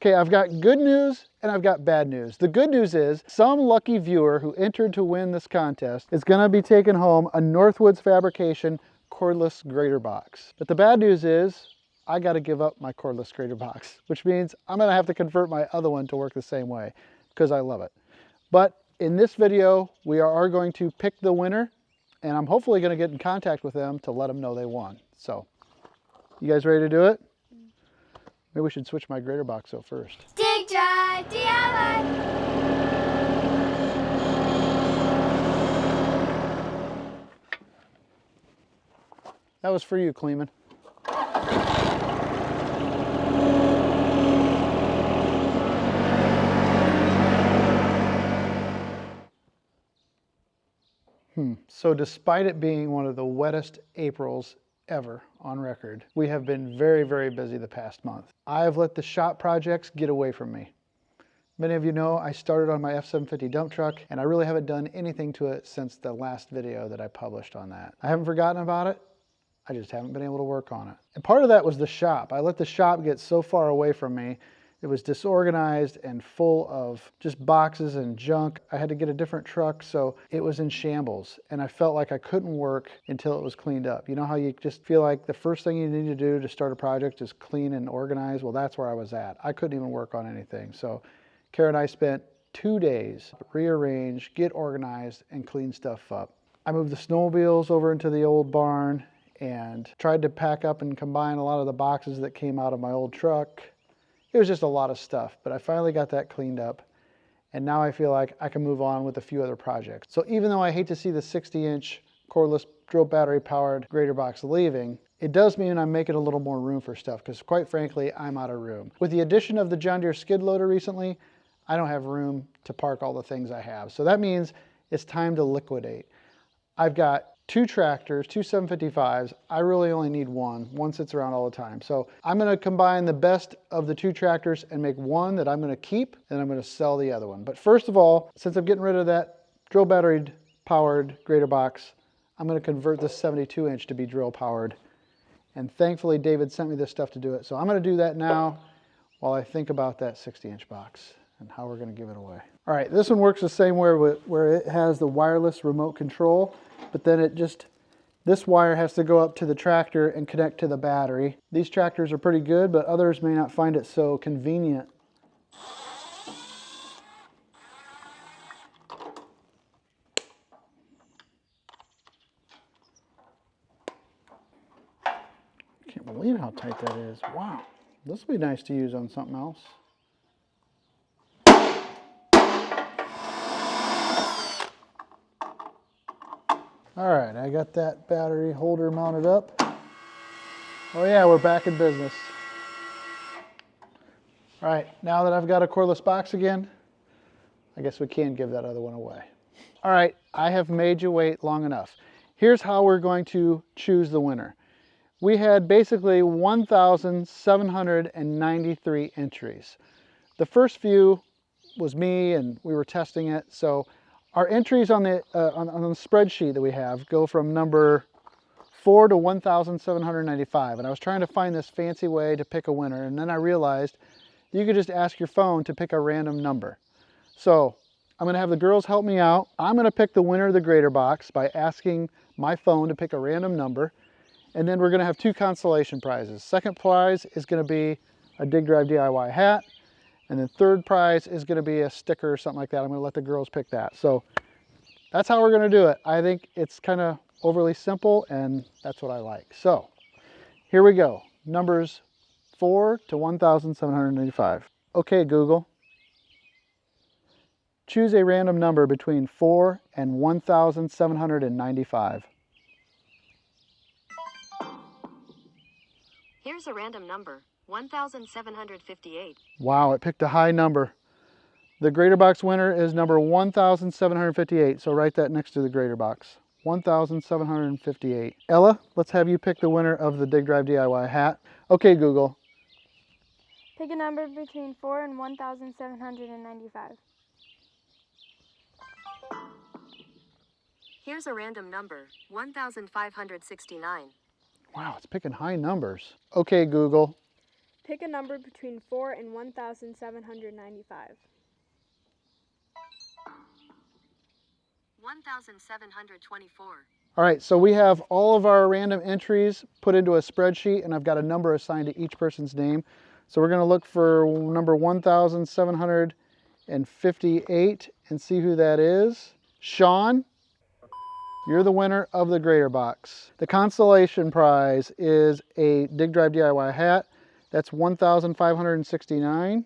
Okay, I've got good news and I've got bad news. The good news is some lucky viewer who entered to win this contest is gonna be taking home a Northwoods Fabrication cordless grater box. But the bad news is I gotta give up my cordless grater box, which means I'm gonna have to convert my other one to work the same way because I love it. But in this video, we are going to pick the winner, and I'm hopefully gonna get in contact with them to let them know they won. So, you guys ready to do it? Maybe we should switch my grater box out first. Dig Drive DIY. That was for you, Kleeman. So despite it being one of the wettest Aprils ever on record, we have been very, very busy the past month. I have let the shop projects get away from me. Many of you know I started on my F-750 dump truck, and I really haven't done anything to it since the last video that I published on that. I haven't forgotten about it, I just haven't been able to work on it. And part of that was the shop. I let the shop get so far away from me. It was disorganized and full of just boxes and junk. I had to get a different truck, so it was in shambles. And I felt like I couldn't work until it was cleaned up. You know how you just feel like the first thing you need to do to start a project is clean and organize? Well, that's where I was at. I couldn't even work on anything. So Kara and I spent 2 days to rearrange, get organized, and clean stuff up. I moved the snowmobiles over into the old barn and tried to pack up and combine a lot of the boxes that came out of my old truck. It was just a lot of stuff, but I finally got that cleaned up, and now I feel like I can move on with a few other projects. So even though I hate to see the 60-inch cordless drill battery powered grater box leaving, it does mean I'm making a little more room for stuff, because quite frankly, I'm out of room. With the addition of the John Deere skid loader recently, I don't have room to park all the things I have. So that means it's time to liquidate. I've got 2 tractors, 2 755s. I really only need one. One sits around all the time. So I'm gonna combine the best of the 2 tractors and make one that I'm gonna keep, and I'm gonna sell the other one. But first of all, since I'm getting rid of that drill battery powered grater box, I'm gonna convert this 72-inch to be drill powered. And thankfully, David sent me this stuff to do it. So I'm gonna do that now while I think about that 60-inch box and how we're gonna give it away. All right, this one works the same way where it has the wireless remote control, but then this wire has to go up to the tractor and connect to the battery. These tractors are pretty good, but others may not find it so convenient. Can't believe how tight that is. Wow, this will be nice to use on something else. All right, I got that battery holder mounted up. Oh yeah, we're back in business. All right, now that I've got a cordless box again, I guess we can give that other one away. All right, I have made you wait long enough. Here's how we're going to choose the winner. We had basically 1,793 entries. The first few was me, and we were testing it. So our entries on the spreadsheet that we have go from number 4 to 1,795. And I was trying to find this fancy way to pick a winner, and then I realized you could just ask your phone to pick a random number. So I'm gonna have the girls help me out. I'm gonna pick the winner of the grater box by asking my phone to pick a random number. And then we're gonna have 2 consolation prizes. Second prize is gonna be a Dig Drive DIY hat. And then third prize is gonna be a sticker or something like that. I'm gonna let the girls pick that. So that's how we're gonna do it. I think it's kind of overly simple, and that's what I like. So here we go. Numbers 4 to 1,795. Okay, Google. Choose a random number between 4 and 1,795. Here's a random number, 1,758. Wow, it picked a high number. The grater box winner is number 1,758, so write that next to the grater box. 1,758. Ella, let's have you pick the winner of the Dig Drive DIY hat. Okay, Google. Pick a number between 4 and 1,795. Here's a random number, 1,569. Wow, it's picking high numbers. Okay, Google. Pick a number between 4 and 1,795. 1,724. All right, so we have all of our random entries put into a spreadsheet, and I've got a number assigned to each person's name. So we're going to look for number 1,758 and see who that is. Sean, you're the winner of the grater box. The consolation prize is a Dig Drive DIY hat. That's 1,569.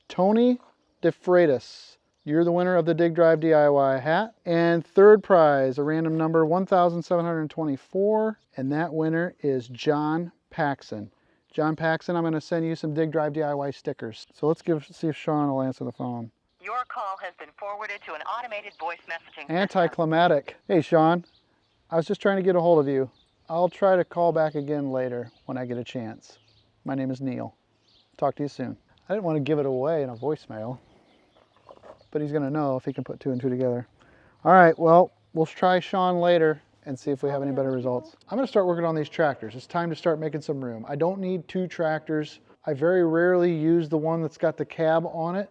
Tony DeFreitas, you're the winner of the Dig Drive DIY hat. And third prize, a random number, 1,724. And that winner is John Paxson. John Paxson, I'm going to send you some Dig Drive DIY stickers. So let's see if Sean will answer the phone. Your call has been forwarded to an automated voice messaging system. Anticlimactic. Hey, Sean. I was just trying to get a hold of you. I'll try to call back again later when I get a chance. My name is Neil. Talk to you soon. I didn't want to give it away in a voicemail, but he's going to know if he can put two and two together. All right, well, we'll try Sean later and see if we have any better results. I'm going to start working on these tractors. It's time to start making some room. I don't need two tractors. I very rarely use the one that's got the cab on it.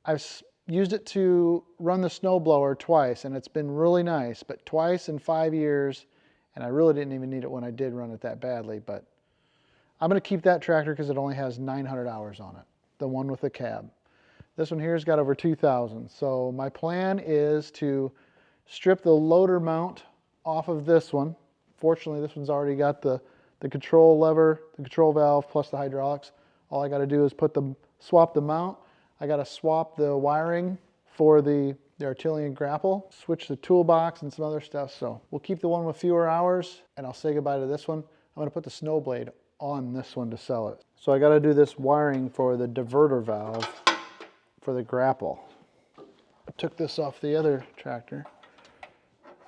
I've used it to run the snowblower twice, and it's been really nice, but twice in 5 years, and I really didn't even need it when I did run it that badly, but I'm going to keep that tractor because it only has 900 hours on it, the one with the cab. This one here has got over 2,000. So my plan is to strip the loader mount off of this one. Fortunately, this one's already got the control lever, the control valve, plus the hydraulics. All I got to do is swap the mount. I got to swap the wiring for the Artillery grapple, switch the toolbox and some other stuff. So we'll keep the one with fewer hours, and I'll say goodbye to this one. I'm going to put the snow blade on this one to sell it. So I got to do this wiring for the diverter valve for the grapple. I took this off the other tractor.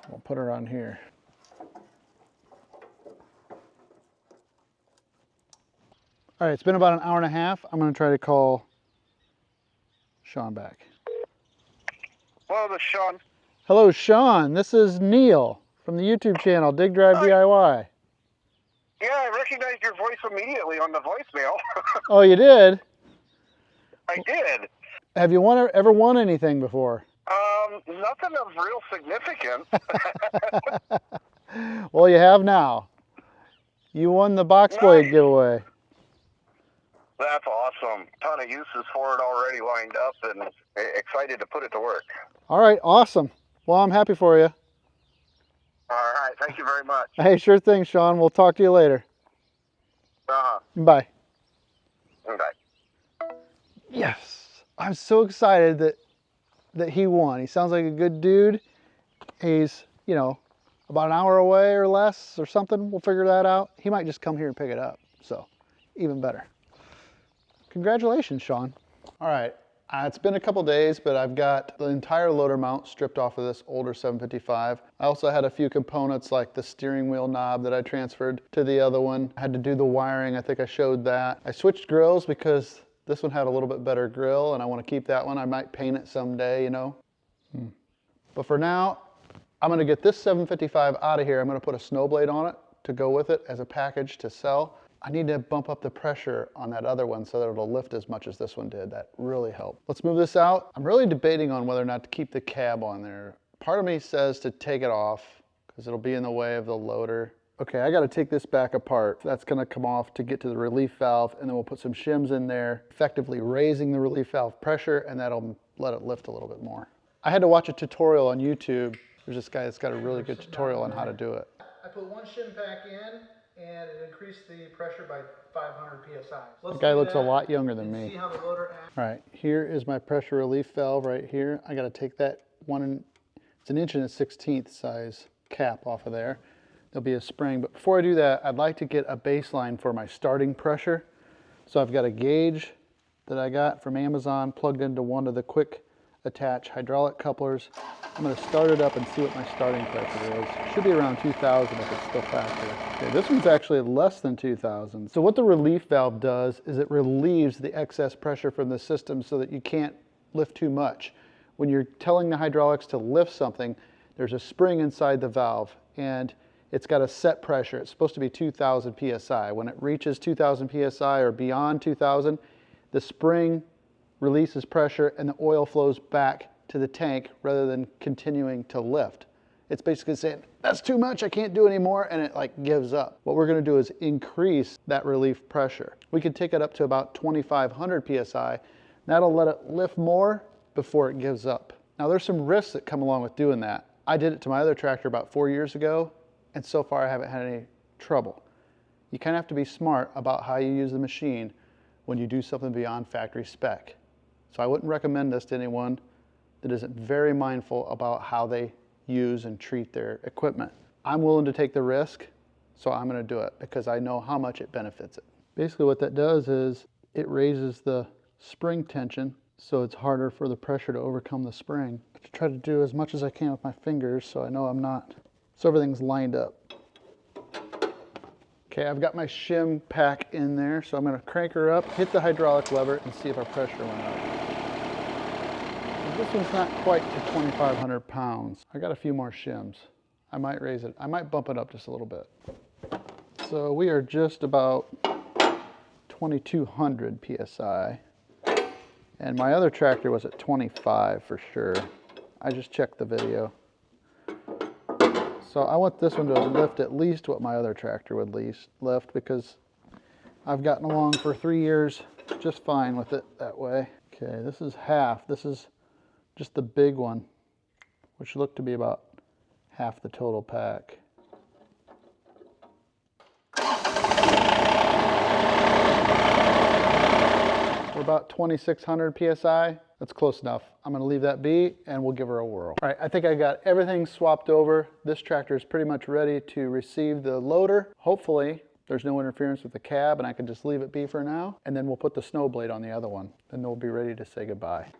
We'll put her on here. All right, it's been about an hour and a half. I'm going to try to call Sean back. Hello, this is Sean. Hello, Sean. This is Neil from the YouTube channel, Dig Drive DIY. Yeah, I recognized your voice immediately on the voicemail. Oh, you did? I did. Have you ever won anything before? Nothing of real significance. Well, you have now. You won the box blade giveaway. That's awesome. Ton of uses for it already lined up, and excited to put it to work. All right, awesome. Well, I'm happy for you. All right, thank you very much. Hey, sure thing, Sean. We'll talk to you later. Bye. Bye. Yes, I'm so excited that he won. He sounds like a good dude. He's, about an hour away or less or something. We'll figure that out. He might just come here and pick it up, so even better. Congratulations, Sean. All right, it's been a couple days, but I've got the entire loader mount stripped off of this older 755. I also had a few components like the steering wheel knob that I transferred to the other one. I had to do the wiring. I think I showed that. I switched grills because this one had a little bit better grill, and I want to keep that one. I might paint it someday, But for now, I'm going to get this 755 out of here. I'm going to put a snow blade on it to go with it as a package to sell. I need to bump up the pressure on that other one so that it'll lift as much as this one did. That really helped. Let's move this out. I'm really debating on whether or not to keep the cab on there. Part of me says to take it off because it'll be in the way of the loader. Okay, I got to take this back apart. That's going to come off to get to the relief valve, and then we'll put some shims in there, effectively raising the relief valve pressure, and that'll let it lift a little bit more. I had to watch a tutorial on YouTube. There's this guy that's got a really good tutorial on how to do it. I put one shim pack in, and it increased the pressure by 500 psi. The guy looks a lot younger than me. See how the loader acts. All right, here is my pressure relief valve right here. I got to take that it's an 1 1/16 size cap off of there. There'll be a spring, but before I do that, I'd like to get a baseline for my starting pressure. So I've got a gauge that I got from Amazon plugged into one of the quick attach hydraulic couplers. I'm going to start it up and see what my starting pressure is. It should be around 2,000 if it's still faster. Okay, this one's actually less than 2,000. So what the relief valve does is it relieves the excess pressure from the system so that you can't lift too much. When you're telling the hydraulics to lift something, there's a spring inside the valve, and it's got a set pressure. It's supposed to be 2,000 PSI. When it reaches 2,000 PSI or beyond 2,000, the spring releases pressure and the oil flows back to the tank rather than continuing to lift. It's basically saying, that's too much, I can't do anymore, and it like gives up. What we're gonna do is increase that relief pressure. We can take it up to about 2,500 PSI. That'll let it lift more before it gives up. Now there's some risks that come along with doing that. I did it to my other tractor about 4 years ago, and so far I haven't had any trouble. You kind of have to be smart about how you use the machine when you do something beyond factory spec. So I wouldn't recommend this to anyone that isn't very mindful about how they use and treat their equipment. I'm willing to take the risk, so I'm going to do it because I know how much it benefits it. Basically what that does is it raises the spring tension, so it's harder for the pressure to overcome the spring. I try to do as much as I can with my fingers so I know I'm not, so everything's lined up. Okay, I've got my shim pack in there, so I'm going to crank her up, hit the hydraulic lever, and see if our pressure went up. This one's not quite to 2,500 pounds. I got a few more shims. I might raise it. I might bump it up just a little bit. So we are just about 2,200 PSI. And my other tractor was at 25 for sure. I just checked the video. So I want this one to lift at least what my other tractor would lift because I've gotten along for 3 years just fine with it that way. Okay, this is half. This is just the big one, which looked to be about half the total pack. We're about 2,600 PSI. That's close enough. I'm gonna leave that be and we'll give her a whirl. All right, I think I got everything swapped over. This tractor is pretty much ready to receive the loader. Hopefully there's no interference with the cab and I can just leave it be for now. And then we'll put the snow blade on the other one. Then we'll be ready to say goodbye.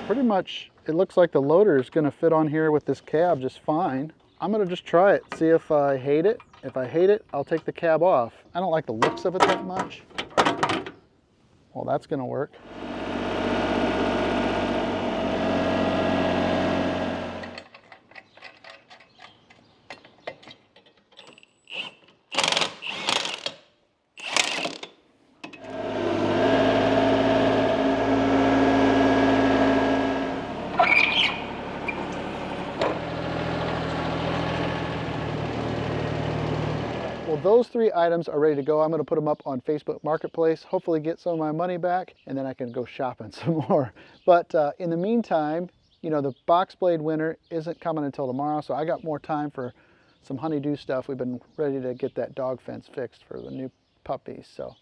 Pretty much, it looks like the loader is going to fit on here with this cab just fine. I'm going to just try it, see if I hate it. If I hate it, I'll take the cab off. I don't like the looks of it that much. Well, that's going to work. Well, those 3 items are ready to go. I'm going to put them up on Facebook Marketplace, hopefully get some of my money back, and then I can go shopping some more. But in the meantime, you know, the box blade winter isn't coming until tomorrow, so I got more time for some honey-do stuff. We've been ready to get that dog fence fixed for the new puppies, so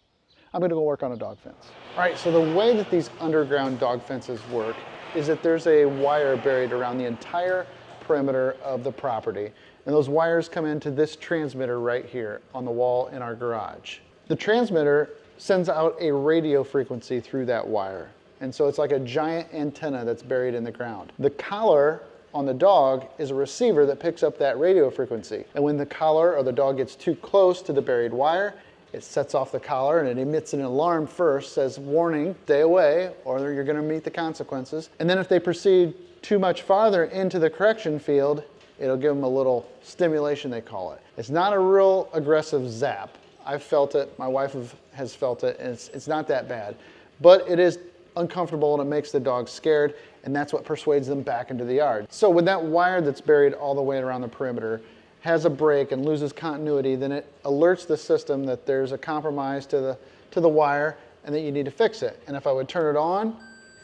I'm going to go work on a dog fence. All right, so the way that these underground dog fences work is that there's a wire buried around the entire perimeter of the property. And those wires come into this transmitter right here on the wall in our garage. The transmitter sends out a radio frequency through that wire. And so it's like a giant antenna that's buried in the ground. The collar on the dog is a receiver that picks up that radio frequency. And when the collar or the dog gets too close to the buried wire, it sets off the collar and it emits an alarm first, says warning, stay away, or you're gonna meet the consequences. And then if they proceed too much farther into the correction field, it'll give them a little stimulation, they call it. It's not a real aggressive zap. I've felt it, my wife has felt it, and it's not that bad. But it is uncomfortable and it makes the dog scared, and that's what persuades them back into the yard. So when that wire that's buried all the way around the perimeter has a break and loses continuity, then it alerts the system that there's a compromise to the wire and that you need to fix it. And if I would turn it on,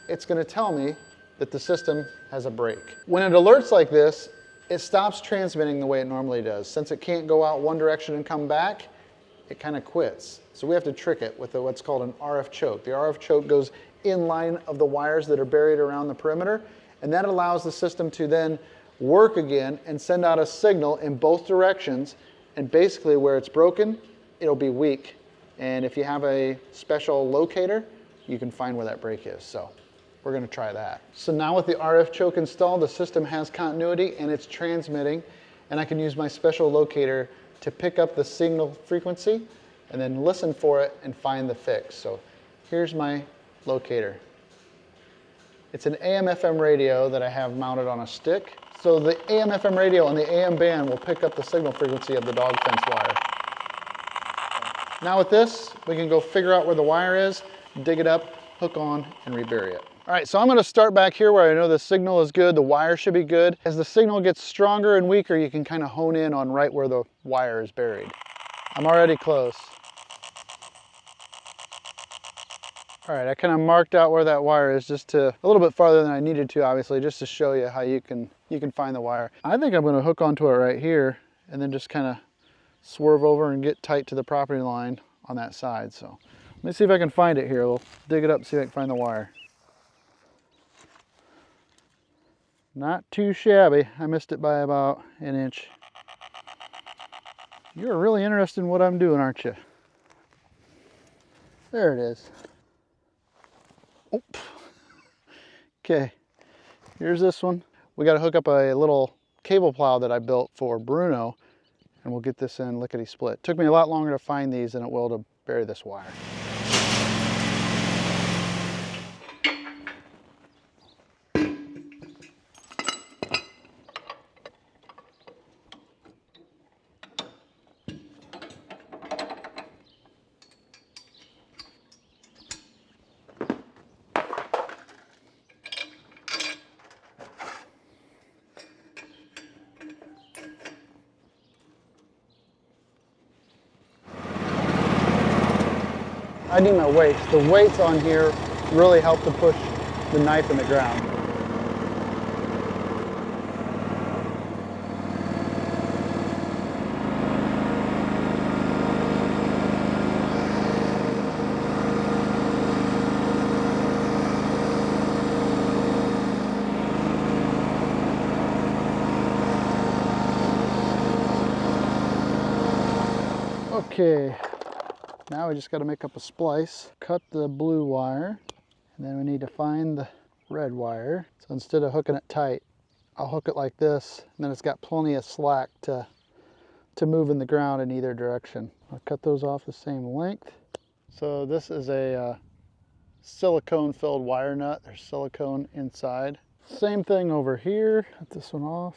it's gonna tell me that the system has a break. When it alerts like this, it stops transmitting the way it normally does. Since it can't go out one direction and come back, it kind of quits. So we have to trick it with what's called an RF choke. The RF choke goes in line of the wires that are buried around the perimeter, and that allows the system to then work again and send out a signal in both directions, and basically where it's broken, it'll be weak. And if you have a special locator, you can find where that break is. So we're gonna try that. So now with the RF choke installed, the system has continuity and it's transmitting, and I can use my special locator to pick up the signal frequency and then listen for it and find the fix. So here's my locator. It's an AM/FM radio that I have mounted on a stick. So the AM/FM radio on the AM band will pick up the signal frequency of the dog fence wire. Now with this, we can go figure out where the wire is, dig it up, hook on, and rebury it. All right, so I'm gonna start back here where I know the signal is good, the wire should be good. As the signal gets stronger and weaker, you can kind of hone in on right where the wire is buried. I'm already close. All right, I kind of marked out where that wire is just to a little bit farther than I needed to, obviously, just to show you how you can find the wire. I think I'm gonna hook onto it right here and then just kind of swerve over and get tight to the property line on that side. So let me see if I can find it here. We'll dig it up, see if I can find the wire. Not too shabby. I missed it by about an inch. You're really interested in what I'm doing, aren't you? There it is. Oh. Okay, here's this one. We got to hook up a little cable plow that I built for Bruno, and we'll get this in lickety split. Took me a lot longer to find these than it will to bury this wire. I need my weights. The weights on here really help to push the knife in the ground. Okay. Now we just got to make up a splice, cut the blue wire, and then we need to find the red wire. So instead of hooking it tight, I'll hook it like this, and then it's got plenty of slack to move in the ground in either direction. I'll cut those off the same length. So this is a silicone filled wire nut. There's silicone inside. Same thing over here. Cut this one off.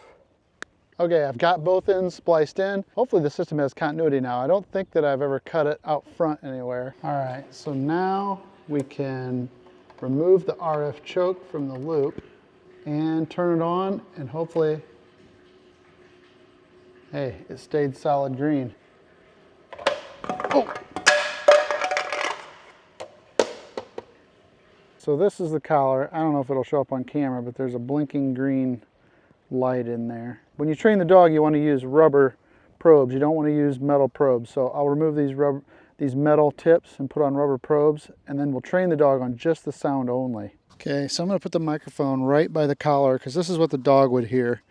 Okay, I've got both ends spliced in. Hopefully the system has continuity now. I don't think that I've ever cut it out front anywhere. All right, so now we can remove the RF choke from the loop and turn it on, and hopefully, hey, it stayed solid green. Oh! So this is the collar. I don't know if it'll show up on camera, but there's a blinking green light in there. When you train the dog, you want to use rubber probes. You don't want to use metal probes. So I'll remove these metal tips and put on rubber probes, and then we'll train the dog on just the sound only. Okay, so I'm going to put the microphone right by the collar because this is what the dog would hear.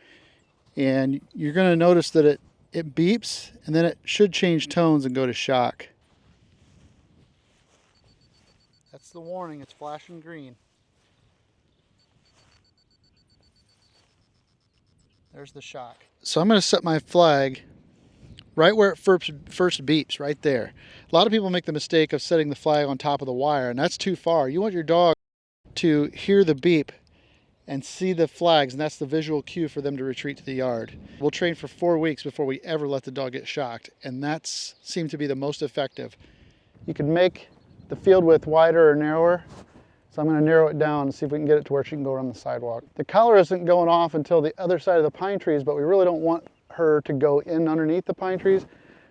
And you're going to notice that it beeps, and then it should change tones and go to shock. That's the warning. It's flashing green. There's the shock. So I'm going to set my flag right where it first beeps, right there. A lot of people make the mistake of setting the flag on top of the wire, and that's too far. You want your dog to hear the beep and see the flags, and that's the visual cue for them to retreat to the yard. We'll train for 4 weeks before we ever let the dog get shocked, and that's seemed to be the most effective. You can make the field width wider or narrower. So I'm going to narrow it down and see if we can get it to where she can go around the sidewalk. The collar isn't going off until the other side of the pine trees, but we really don't want her to go in underneath the pine trees.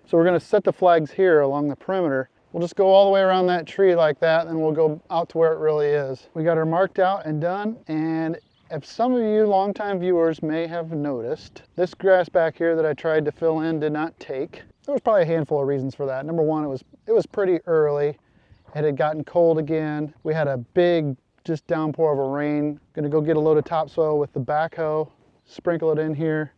So we're going to set the flags here along the perimeter. We'll just go all the way around that tree like that, and we'll go out to where it really is. We got her marked out and done, and if some of you longtime viewers may have noticed, this grass back here that I tried to fill in did not take. There was probably a handful of reasons for that. Number one, it was pretty early. It had gotten cold again. We had a big just downpour of a rain. Gonna go get a load of topsoil with the backhoe, sprinkle it in here,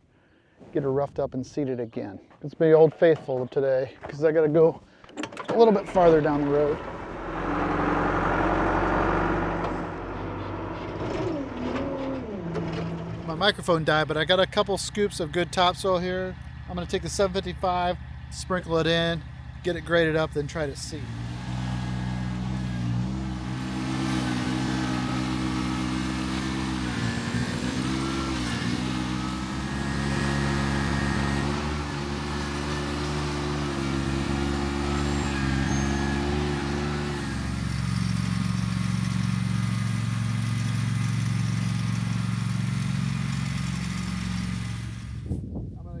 get her roughed up and seeded again. It's be Old Faithful today because I gotta go a little bit farther down the road. My microphone died, but I got a couple scoops of good topsoil here. I'm gonna take the 755, sprinkle it in, get it graded up, then try to seed.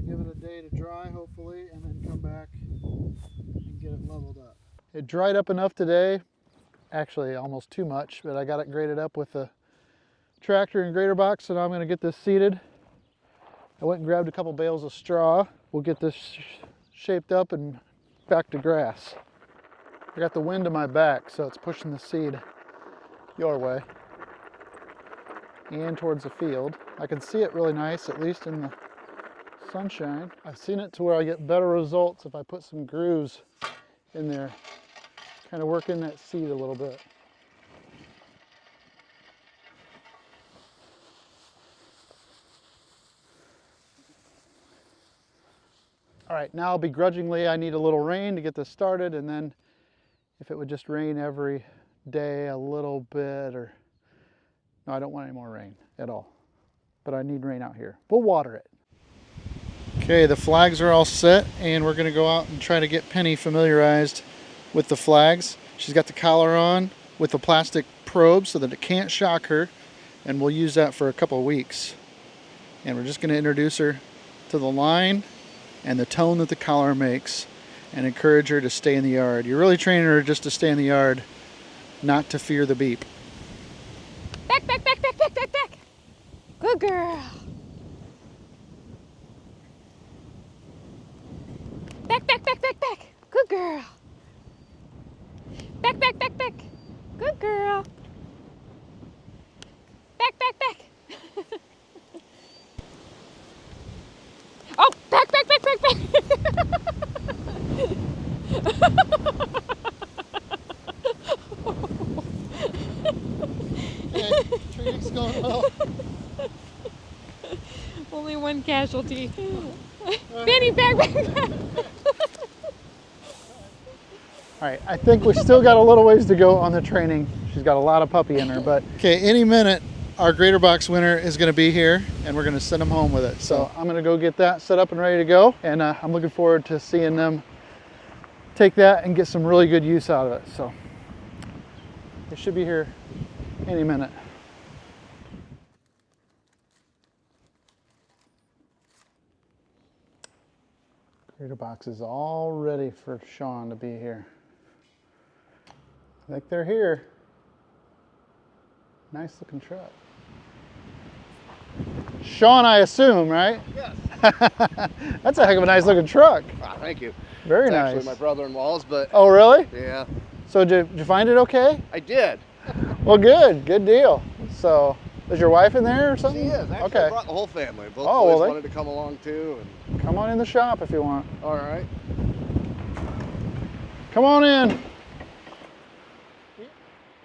Give it a day to dry, hopefully, and then come back and get it leveled up. It dried up enough today, actually almost too much, but I got it graded up with the tractor and grader box, so now I'm going to get this seeded. I went and grabbed a couple bales of straw. We'll get this shaped up and back to grass. I got the wind to my back, so it's pushing the seed your way and towards the field. I can see it really nice, at least in the sunshine. I've seen it to where I get better results if I put some grooves in there, kind of work in that seed a little bit. All right, now begrudgingly I need a little rain to get this started, and then if it would just rain every day a little bit, or no, I don't want any more rain at all, but I need rain out here. We'll water it. Okay, the flags are all set, and we're going to go out and try to get Penny familiarized with the flags. She's got the collar on with the plastic probe so that it can't shock her, and we'll use that for a couple of weeks. And we're just going to introduce her to the line and the tone that the collar makes and encourage her to stay in the yard. You're really training her just to stay in the yard, not to fear the beep. Back, back, back, back, back, back, back. Good girl. Back, back, back, back, back. Good girl. Back, back, back, back. Good girl. Back, back, back. Oh, back, back, back, back, back. Okay, training's going well. Only one casualty. Benny, back, back, back. All right, I think we still got a little ways to go on the training. She's got a lot of puppy in her, but okay, any minute our grader box winner is going to be here, and we're going to send them home with it. So I'm going to go get that set up and ready to go, and I'm looking forward to seeing them take that and get some really good use out of it. So they should be here any minute. Grader box is all ready for Sean to be here. I think they're here. Nice looking truck. Sean, I assume, right? Yes. That's a heck of a nice looking truck. Ah, thank you. Very It's nice. actually my brother-in-law's, but Oh, really? yeah, So did you find it okay? I did. Well, good deal. So is your wife in there or She something? is. Actually, Okay. I brought the whole family. Both Oh, boys well, wanted to come along too. And Come on in the shop if you want. all right. Come on in.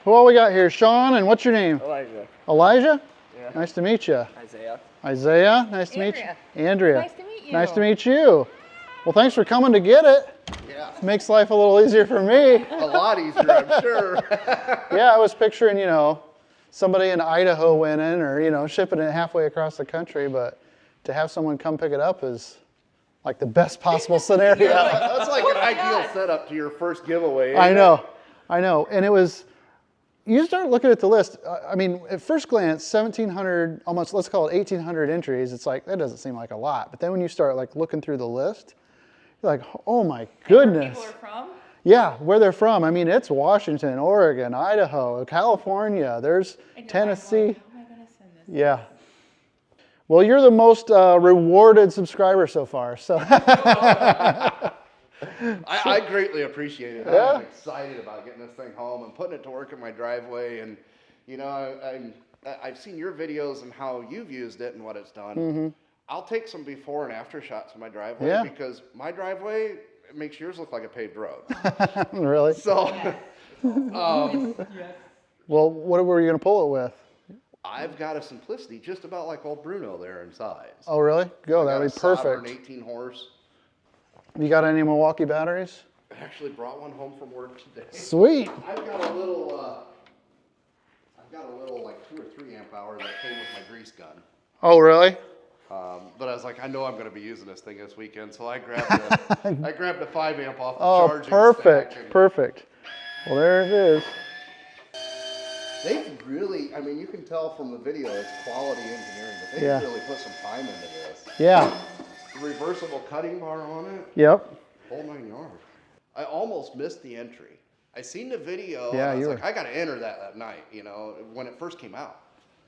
Who all we got here? Sean, and what's your name? Elijah. Elijah? Yeah. Nice to meet you. Isaiah. Isaiah, nice to meet you. Andrea. Nice to meet you. Nice to meet you. Well, thanks for coming to get it. Yeah. Makes life a little easier for me. A lot easier, I'm sure. Yeah, I was picturing, somebody in Idaho winning or, shipping it halfway across the country, but to have someone come pick it up is like the best possible scenario. That's like an ideal setup to your first giveaway. I know. And it was, you start looking at the list, at first glance, 1,700, almost, let's call it 1,800 entries. It's like, that doesn't seem like a lot. But then when you start looking through the list, you're like, oh my goodness. Where people are from? Yeah, where they're from. It's Washington, Oregon, Idaho, California, there's Tennessee. Like, how am I going to send this? Yeah. Well, you're the most rewarded subscriber so far. So. I greatly appreciate it. Yeah. I'm excited about getting this thing home and putting it to work in my driveway. And, I've seen your videos and how you've used it and what it's done. Mm-hmm. I'll take some before and after shots of my driveway Yeah. because my driveway makes yours look like a paved road. Really? So, Well, what were you going to pull it with? I've got a Simplicity just about like old Bruno there in size. Oh, really? Go, I that got would a be Sovereign perfect. 18 horse. You got any Milwaukee batteries? I actually brought one home from work today. Sweet. I've got a little like 2 or 3 amp hour that came with my grease gun. Oh, really? But I was like, I know I'm going to be using this thing this weekend, so I grabbed the 5 amp off the Oh, charging perfect, stack and perfect. Well, there it is. they've really, I mean, you can tell from the video it's quality engineering, but they've Yeah. really put some time into this. Yeah. Reversible cutting bar on it, Yep. whole 9 yards. I almost missed the entry. I seen the video, Yeah, and I was you like, were- I got to enter that night, you know, when it first came out,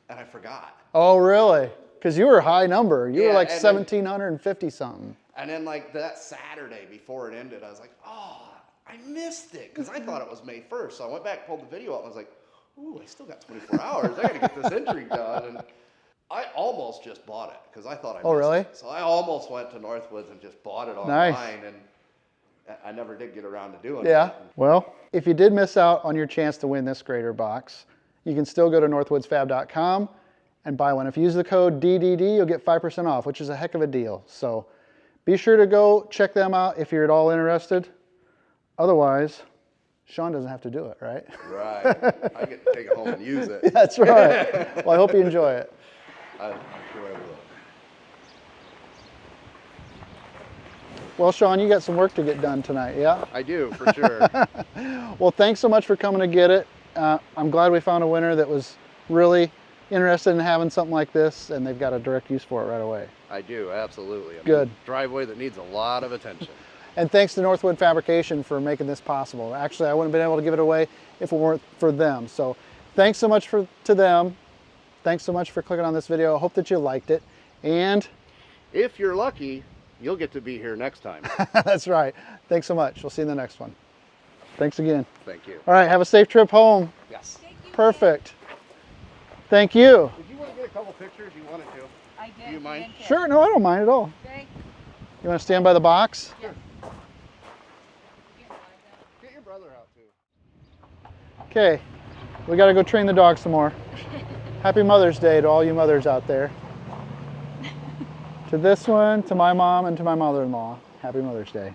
and I forgot. Oh, really? Because you were a high number. You were Yeah, like and then- 1,750 something. And then like that Saturday before it ended, I was like, oh, I missed it, because I thought it was May 1st. So I went back, pulled the video up, and I was like, ooh, I still got 24 hours. I got to get this entry done. And I almost just bought it, because I thought I missed really? it. So I almost went to Northwoods and just bought it Nice. online, and I never did get around to doing it. Yeah. Well, if you did miss out on your chance to win this grater box, you can still go to northwoodsfab.com and buy one. If you use the code DDD, you'll get 5% off, which is a heck of a deal. So be sure to go check them out if you're at all interested. Otherwise, Sean doesn't have to do it, right? Right. I get to take it home and use it. That's right. Well, I hope you enjoy it. I'm sure I will. Well, Sean, you got some work to get done tonight, yeah? I do, for sure. Well, thanks so much for coming to get it. I'm glad we found a winner that was really interested in having something like this, and they've got a direct use for it right away. I do, absolutely. I mean, Good. driveway that needs a lot of attention. And thanks to Northwood Fabrication for making this possible. Actually, I wouldn't have been able to give it away if it weren't for them. So thanks so much to them. Thanks so much for clicking on this video. I hope that you liked it. And If you're lucky, you'll get to be here next time. that's right. Thanks so much. We'll see you in the next one. Thanks again. Thank you. All right, have a safe trip home. Yes. Perfect. Thank you. Did you want to get a couple pictures? You wanted to? I did. Do you mind? Sure, no, I don't mind at all. Thank You want to stand by the box? you. Get your brother out too. Okay, we got to go train the dog some more. Happy Mother's Day to all you mothers out there. To this one, to my mom, and to my mother-in-law. Happy Mother's Day.